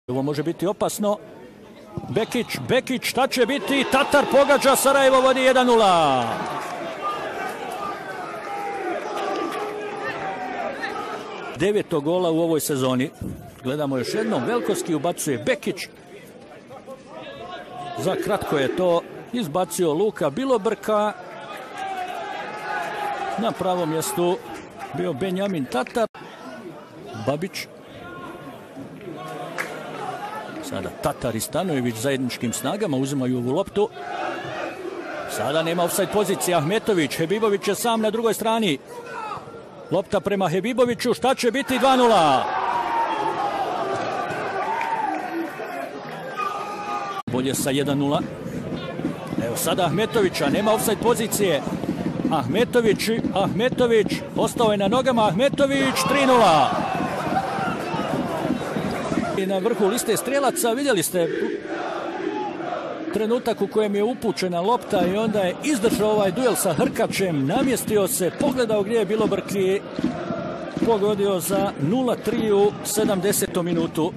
Ovo može biti opasno. Bekić, šta će biti? Tatar pogađa, Sarajevo vodi 1:0. Deveto gola u ovoj sezoni. Gledamo još jednom, Velkovski ubacuje Bekić. Za kratko je to izbacio Luka Bilobrka. Na pravom mjestu bio Benjamin Tatar. Babić. Sada Tatar i Stanojević zajedničkim snagama uzimaju ovu loptu. Sada nema ofsajd pozicije. Ahmetović, Hebibović je sam na drugoj strani. Lopta prema Hebiboviću, šta će biti? 2:0. Bolje sa 1:0. Evo sada Ahmetovića, nema ofsajd pozicije. Ahmetović, ostao je na nogama. Ahmetović, 3:0. I na vrhu liste strijelaca vidjeli ste trenutak u kojem je upućena lopta i onda je izdržao ovaj duel sa Hrkačem, namjestio se, pogledao gdje je Bilobrk i pogodio za 0:3 u 70. minutu.